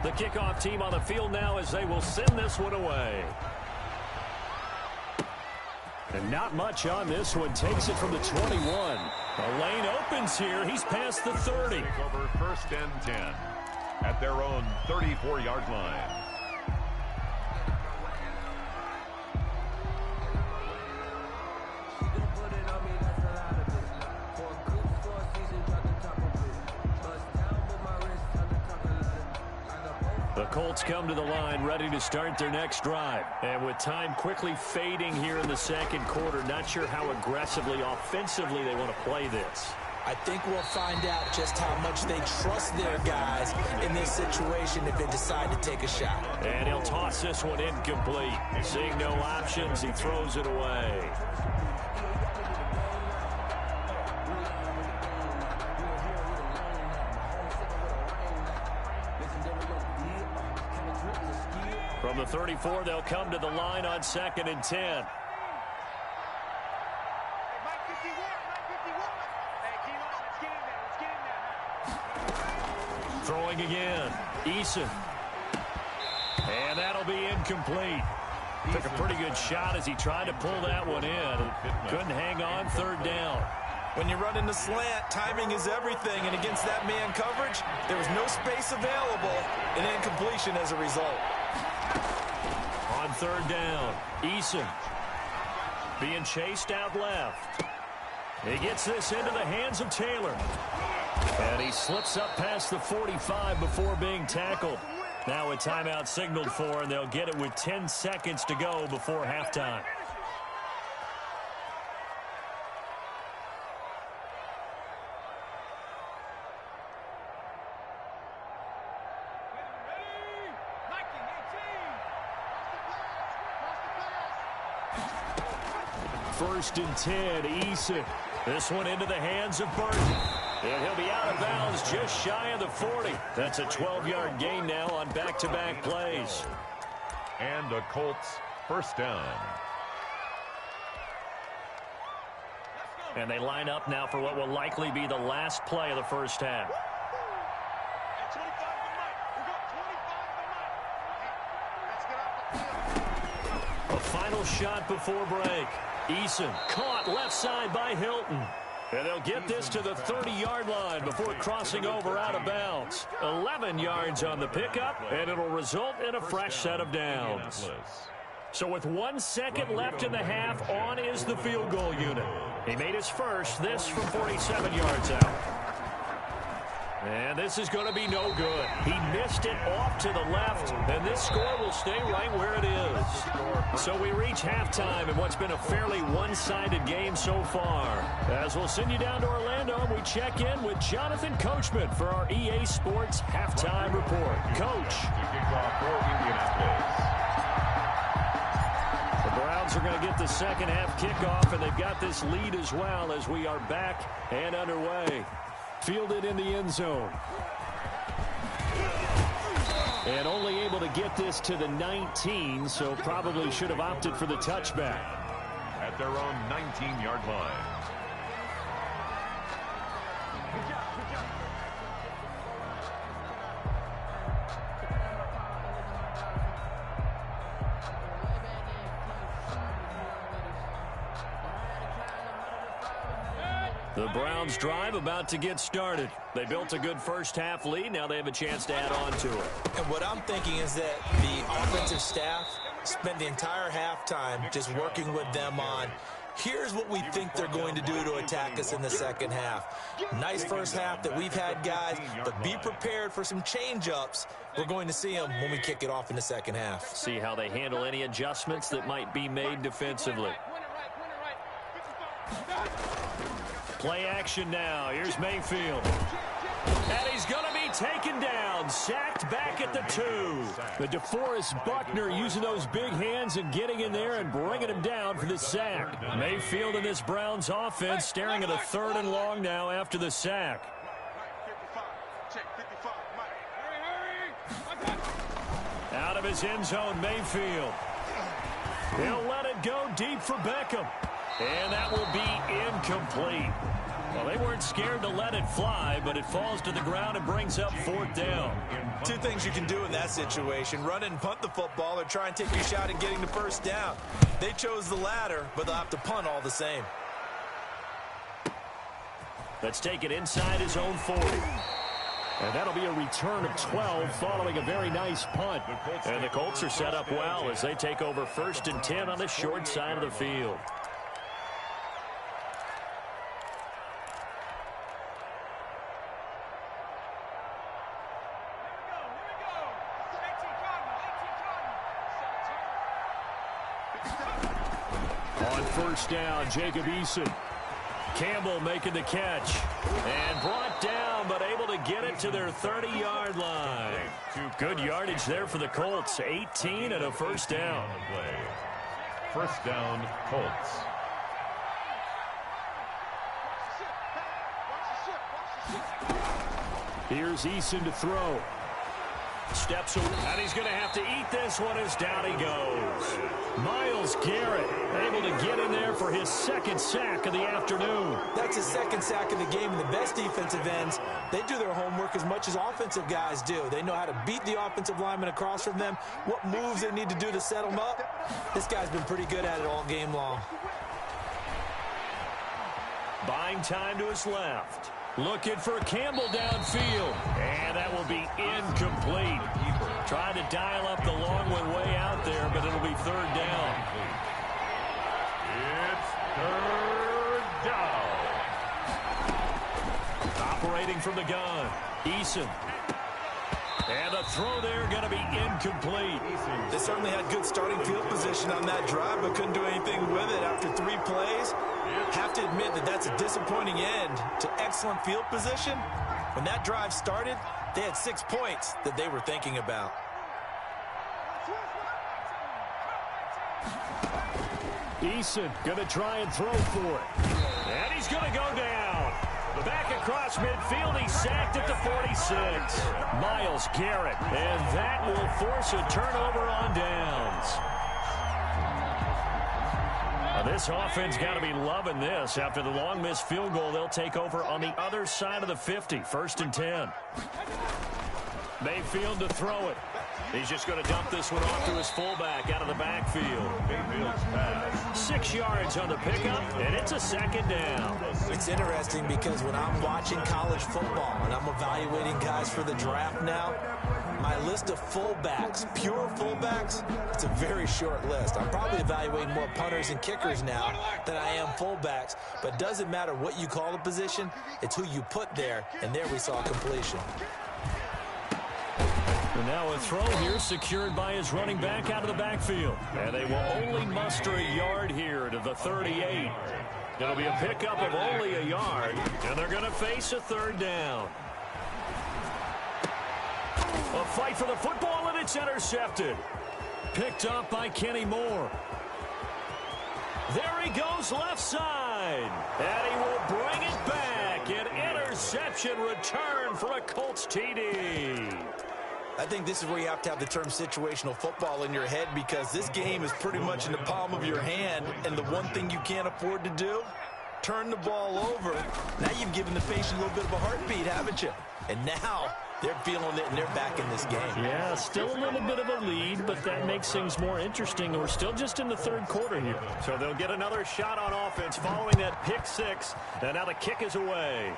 The kickoff team on the field now as they will send this one away. And not much on this one. Takes it from the 21. The lane opens here. He's past the 30. Over 1st and 10 at their own 34-yard line. The Colts come to the line ready to start their next drive. And with time quickly fading here in the second quarter, not sure how aggressively, offensively they want to play this. I think we'll find out just how much they trust their guys in this situation if they decide to take a shot. And he'll toss this one incomplete. Seeing no options, he throws it away. From the 34, they'll come to the line on 2nd and 10. Throwing again. Eason. And that'll be incomplete. Took a pretty good shot as he tried to pull that one in. Couldn't hang on. 3rd down. When you run in the slant, timing is everything. And against that man coverage, there was no space available. An incompletion as a result. On 3rd down, Eason being chased out left. He gets this into the hands of Taylor. And he slips up past the 45 before being tackled. Now a timeout signaled for, and they'll get it with 10 seconds to go before halftime. First and 10, Eason. This one into the hands of Burton. And he'll be out of bounds just shy of the 40. That's a 12-yard gain now on back-to-back plays. And the Colts 1st down. And they line up now for what will likely be the last play of the first half. A final shot before break. Eason caught left side by Hilton. And they'll get this to the 30-yard line before crossing over out of bounds. 11 yards on the pickup, and it'll result in a fresh set of downs. So with 1 second left in the half, on is the field goal unit. He made his first, this from 47 yards out. And this is going to be no good. He missed it off to the left, and this score will stay right where it is. So we reach halftime in what's been a fairly one-sided game so far. As we'll send you down to Orlando, we check in with Jonathan Coachman for our EA Sports Halftime Report. Coach. The Browns are going to get the second half kickoff, and they've got this lead as well as we are back and underway. Fielded in the end zone. And only able to get this to the 19, so probably should have opted for the touchback. At their own 19-yard line. The Browns drive about to get started. They built a good first half lead. Now they have a chance to add on to it. And what I'm thinking is that the offensive staff spent the entire halftime just working with them on, here's what we think they're going to do to attack us in the second half. Nice first half that we've had, guys, but be prepared for some change-ups. We're going to see them when we kick it off in the second half. See how they handle any adjustments that might be made defensively. Play action now. Here's Mayfield. And he's going to be taken down. Sacked back at the 2. The DeForest Buckner using those big hands and getting in there and bringing him down for the sack. Mayfield in this Browns offense staring at a 3rd and long now after the sack. Out of his end zone, Mayfield. He'll let it go deep for Beckham. And that will be incomplete. Well, they weren't scared to let it fly, but it falls to the ground and brings up 4th down. Two things you can do in that situation: run and punt the football, or try and take your shot at getting the first down. They chose the latter, but they'll have to punt all the same. Let's take it inside his own 40. And that'll be a return of 12 following a very nice punt. And the Colts are set up well as they take over 1st and 10 on the short side of the field. On 1st down, Jacob Eason. Campbell making the catch. And brought down, but able to get it to their 30-yard line. Good yardage there for the Colts. 18 and a 1st down. 1st down, Colts. Here's Eason to throw. Steps away, and he's going to have to eat this one as down he goes. Myles Garrett able to get in there for his 2nd sack of the afternoon. That's his 2nd sack of the game, and the best defensive ends, they do their homework as much as offensive guys do. They know how to beat the offensive lineman across from them, what moves they need to do to set them up. This guy's been pretty good at it all game long. Buying time to his left. Looking for Campbell downfield. And that will be incomplete. Trying to dial up the long one way out there, but it'll be 3rd down. It's 3rd down. Operating from the gun. Eason. And a throw there going to be incomplete. They certainly had good starting field position on that drive, but couldn't do anything with it after 3 plays. Have to admit that that's a disappointing end to excellent field position. When that drive started, they had 6 points that they were thinking about. Eason going to try and throw for it. And he's going to go down. Back across midfield, he's sacked at the 46. Myles Garrett, and that will force a turnover on downs. Now this offense got to be loving this. After the long missed field goal, they'll take over on the other side of the 50, 1st and 10. Mayfield to throw it. He's just going to dump this one off to his fullback out of the backfield. 6 yards on the pickup, and it's a 2nd down. It's interesting because when I'm watching college football and I'm evaluating guys for the draft now, my list of fullbacks, pure fullbacks, it's a very short list. I'm probably evaluating more punters and kickers now than I am fullbacks, but it doesn't matter what you call the position, it's who you put there, and there we saw completion. And now a throw here secured by his running back out of the backfield. And they will only muster a yard here to the 38. It'll be a pickup of only a yard, and they're going to face a 3rd down. A fight for the football, and it's intercepted. Picked up by Kenny Moore. There he goes left side. And he will bring it back. An interception return for a Colts TD. I think this is where you have to have the term situational football in your head, because this game is pretty much in the palm of your hand, and the one thing you can't afford to do, turn the ball over. Now you've given the patient a little bit of a heartbeat, haven't you? And now they're feeling it, and they're back in this game. Yeah, still a little bit of a lead, but that makes things more interesting. We're still just in the 3rd quarter here. So they'll get another shot on offense following that pick 6, and now the kick is away.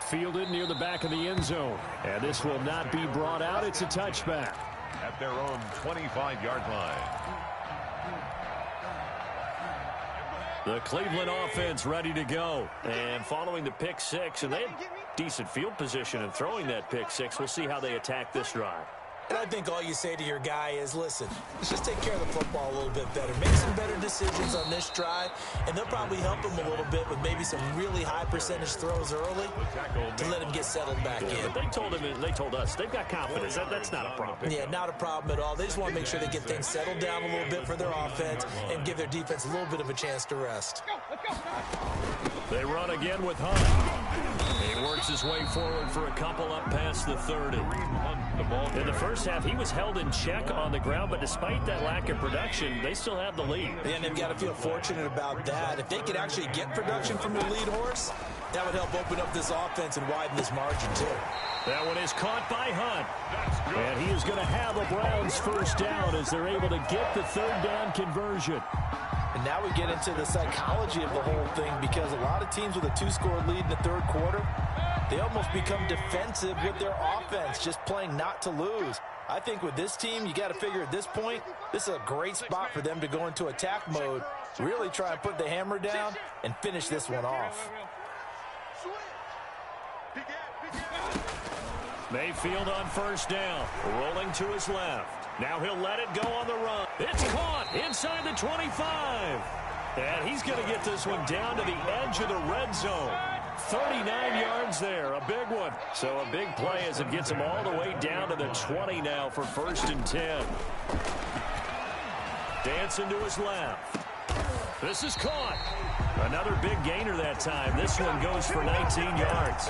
Fielded near the back of the end zone. And this will not be brought out. It's a touchback. At their own 25-yard line. The Cleveland offense ready to go. And following the pick 6, and they had decent field position in throwing that pick 6. We'll see how they attack this drive. And I think all you say to your guy is, listen, let's just take care of the football a little bit better. Make some better decisions on this drive, and they'll probably help him a little bit with maybe some really high percentage throws early to let him get settled back in. But they told us they've got confidence. That's not a problem. Yeah, not a problem at all. They just want to make sure they get things settled down a little bit for their offense and give their defense a little bit of a chance to rest. They run again with Hunt. He works his way forward for a couple up past the 30. ball In the first half, he was held in check on the ground, but despite that lack of production, they still have the lead. And they've got to feel fortunate about that. If they could actually get production from their lead horse, that would help open up this offense and widen this margin, too. That one is caught by Hunt. And he is going to have a Browns first down as they're able to get the third down conversion. And now we get into the psychology of the whole thing, because a lot of teams with a two-score lead in the third quarter, they almost become defensive with their offense, just playing not to lose. I think with this team, you got to figure at this point, this is a great spot for them to go into attack mode, really try and put the hammer down and finish this one off. Mayfield on first down, rolling to his left. Now he'll let it go on the run. It's caught inside the 25. And he's going to get this one down to the edge of the red zone. 39 yards there, a big one. So a big play as it gets him all the way down to the 20 now for first and 10. Dancing to his left. This is caught. Another big gainer that time. This one goes for 19 yards.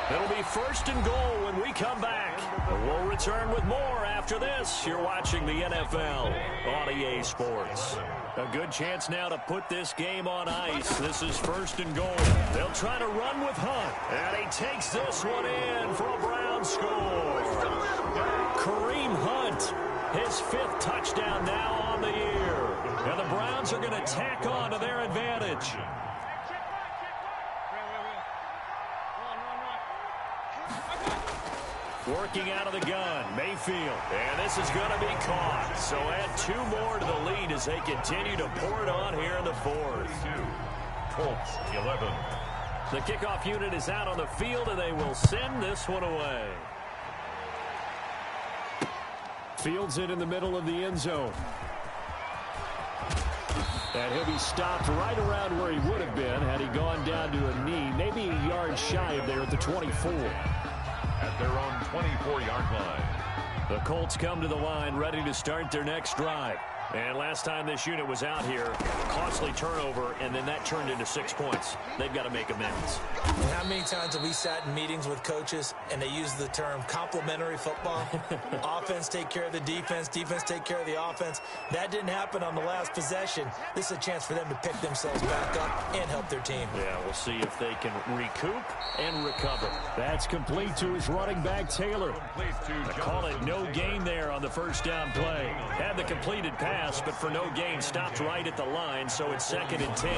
It'll be first and goal when we come back. We'll return with more after this. You're watching the NFL on EA Sports. A good chance now to put this game on ice. This is first and goal. They'll try to run with Hunt. And he takes this one in for a Brown score. Kareem Hunt, his fifth touchdown now on the year. And the Browns are going to tack on to their advantage. Working out of the gun, Mayfield. And this is going to be caught. So add two more to the lead as they continue to pour it on here in the fourth. Colts 11. The kickoff unit is out on the field, and they will send this one away. Fields it in the middle of the end zone. And he'll be stopped right around where he would have been had he gone down to a knee, maybe a yard shy of there at the 24. At their own 24-yard line. The Colts come to the line ready to start their next drive. And last time this unit was out here, costly turnover, and then that turned into 6 points. They've got to make amends. How many times have we sat in meetings with coaches and they use the term complementary football? Offense take care of the defense, defense take care of the offense. That didn't happen on the last possession. This is a chance for them to pick themselves back up and help their team. Yeah, we'll see if they can recoup and recover. That's complete to his running back, Taylor. I call it no gain there on the first down play. Had the completed pass, but for no gain, stopped right at the line, so it's 2nd and 10.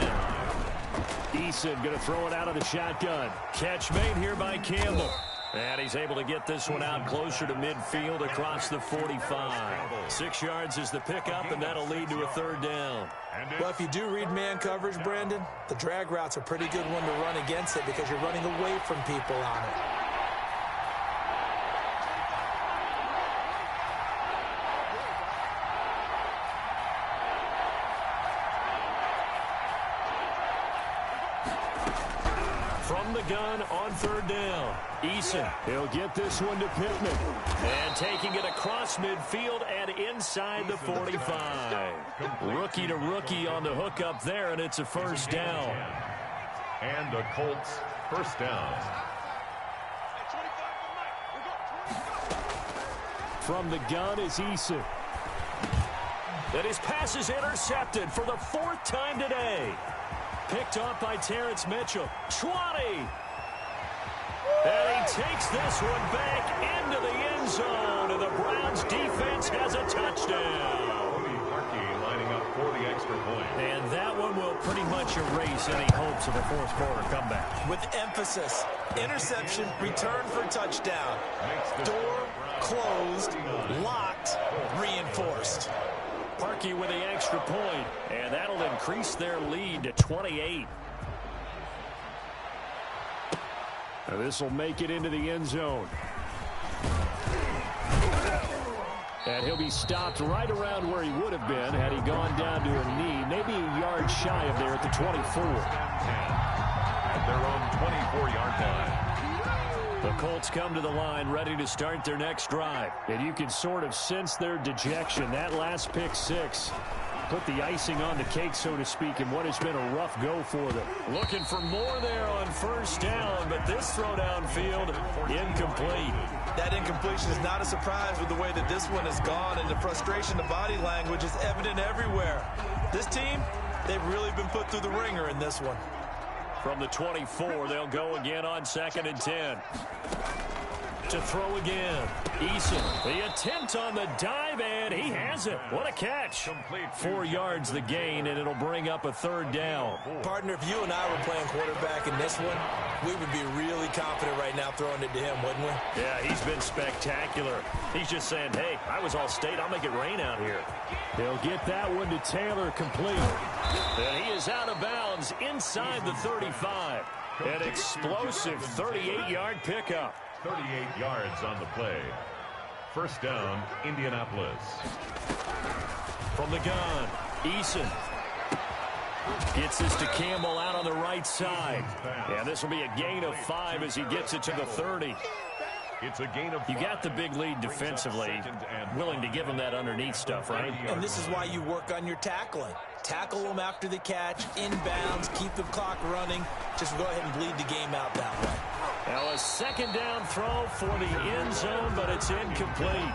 Eason going to throw it out of the shotgun. Catch made here by Campbell. And he's able to get this one out closer to midfield across the 45. 6 yards is the pickup, and that'll lead to a third down. Well, if you do read man coverage, Brandon, the drag route's a pretty good one to run against it because you're running away from people on it. From the gun on third down. Eason, he'll get this one to Pittman. And taking it across midfield and inside the 45. Rookie to rookie on the hook up there, and it's a first down. And the Colts first down. From the gun is Eason. And his pass is intercepted for the 4th time today. Picked off by Terrence Mitchell. 20. And he takes this one back into the end zone. And the Browns defense has a touchdown. Lining up for the extra point. And that one will pretty much erase any hopes of a fourth quarter comeback. With emphasis, interception, return for touchdown. Door closed, locked, reinforced. Parkey with the extra point, and that'll increase their lead to 28. This will make it into the end zone. And he'll be stopped right around where he would have been had he gone down to a knee, maybe a yard shy of there at the 24. At their own 24-yard line. The Colts come to the line ready to start their next drive. And you can sort of sense their dejection. That last pick six put the icing on the cake, so to speak, in what has been a rough go for them. Looking for more there on first down, but this throw downfield incomplete. That incompletion is not a surprise with the way that this one has gone, and the frustration, the body language is evident everywhere. This team, they've really been put through the ringer in this one. From the 24, they'll go again on 2nd and 10. To throw again. Eason, the attempt on the dive, and he has it. What a catch. 4 yards the gain, and it'll bring up a 3rd down. Partner, if you and I were playing quarterback in this one, we would be really confident right now throwing it to him, wouldn't we? Yeah, he's been spectacular. He's just saying, hey, I was all state. I'll make it rain out here. He'll get that one to Taylor, complete. And he is out of bounds inside the 35. An explosive 38-yard pickup. 38 yards on the play. First down, Indianapolis. From the gun, Eason gets this to Campbell out on the right side. Yeah, this will be a gain of 5 as he gets it to the 30. It's a gain of 5. You got the big lead defensively, willing to give him that underneath stuff, right? And this is why you work on your tackling. Tackle them after the catch, inbounds, keep the clock running. Just go ahead and bleed the game out that way. Now a 2nd down throw for the end zone, but it's incomplete.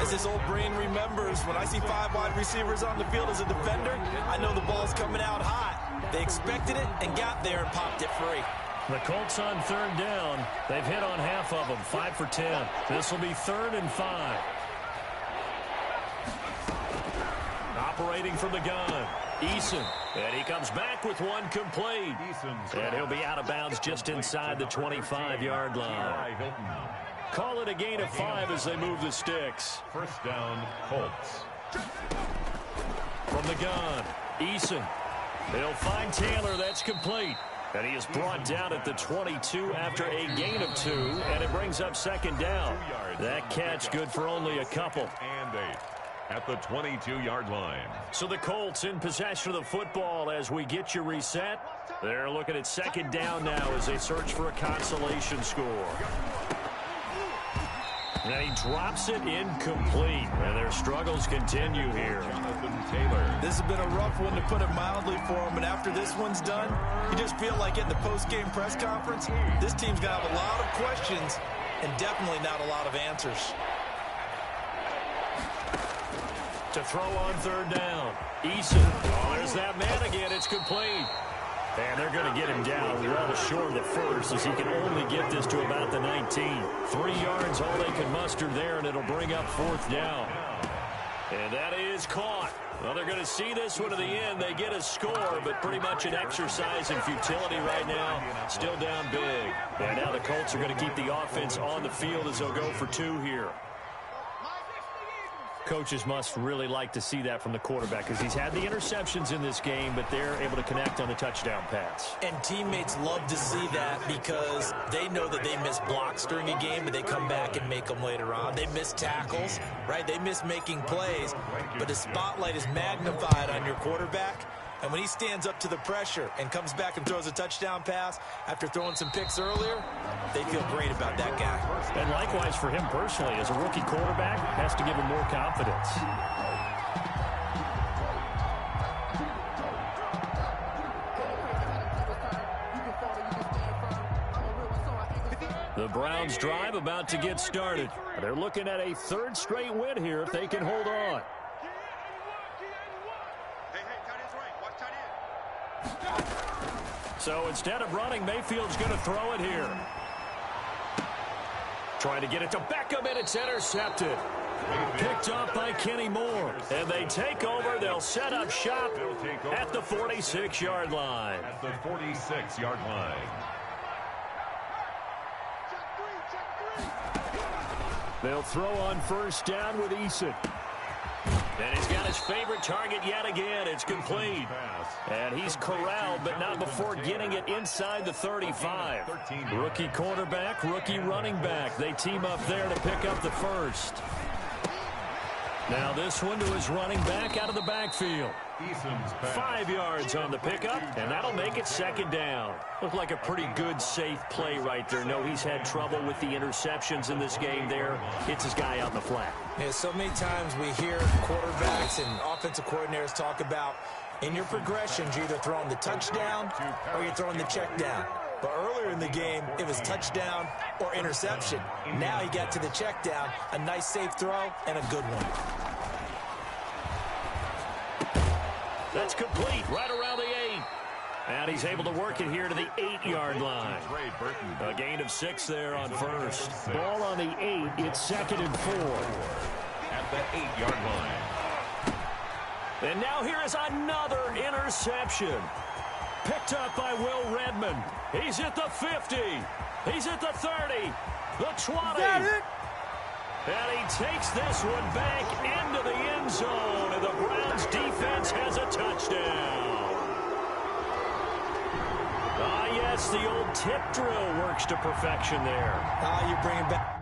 As this old brain remembers, when I see 5 wide receivers on the field as a defender, I know the ball's coming out hot. They expected it and got there and popped it free. The Colts on 3rd down. They've hit on half of them, 5 for 10. This will be 3rd and 5. Operating from the gun, Eason. And he comes back with one complete. And he'll be out of bounds just inside the 25-yard line. Call it a gain of 5 as they move the sticks. First down, Colts. From the gun, Eason. They'll find Taylor. That's complete. And he is brought down at the 22 after a gain of 2, and it brings up 2nd down. That catch good for only a couple. And 8 at the 22-yard line. So the Colts in possession of the football as we get you reset. They're looking at 2nd down now as they search for a consolation score. And he drops it incomplete. And their struggles continue here. Taylor. This has been a rough one, to put it mildly, for him. And after this one's done, you just feel like in the post-game press conference, this team's going to have a lot of questions and definitely not a lot of answers. To throw on 3rd down, Eason. Oh, there's that man again. It's complete. And they're going to get him down well short of the first, as he can only get this to about the 19. 3 yards, all they can muster there, and it'll bring up 4th down. And that is caught. Well, they're going to see this one to the end. They get a score, but pretty much an exercise in futility right now. Still down big. And now the Colts are going to keep the offense on the field as they'll go for 2 here. Coaches must really like to see that from the quarterback, because he's had the interceptions in this game, but they're able to connect on the touchdown pass. And teammates love to see that, because they know that they miss blocks during a game, but they come back and make them later on. They miss tackles, right? They miss making plays, but the spotlight is magnified on your quarterback. And when he stands up to the pressure and comes back and throws a touchdown pass after throwing some picks earlier, they feel great about that guy. And likewise for him personally, as a rookie quarterback, has to give him more confidence. The Browns drive about to get started. They're looking at a 3rd straight win here if they can hold on. So instead of running, Mayfield's going to throw it here. Trying to get it to Beckham, and it's intercepted. Picked off by Kenny Moore. And they take over. They'll set up shop at the 46-yard line. At the 46-yard line. They'll throw on 1st down with Eason. And he's got his favorite target yet again. It's complete. And he's corralled, but not before getting it inside the 35. Rookie quarterback, rookie running back. They team up there to pick up the 1st. Now this one to his running back out of the backfield. 5 yards on the pickup, and that'll make it second down. Looked like a pretty good, safe play right there. No, he's had trouble with the interceptions in this game there. Hits his guy out in the flat. Yeah, so many times we hear quarterbacks and offensive coordinators talk about in your progressions, you're either throwing the touchdown or you're throwing the check down. But earlier in the game, it was touchdown or interception. Now he got to the check down, a nice safe throw, and a good one. That's complete right around the 8. And he's able to work it here to the 8-yard line. A gain of 6 there on first. Ball on the 8. It's 2nd and 4. At the 8-yard line. And now here is another interception. Picked up by Will Redmond. He's at the 50. He's at the 30. The 20. And he takes this one back into the end zone. And the Browns defense has a touchdown. Ah, yes, the old tip drill works to perfection there. You bring it back.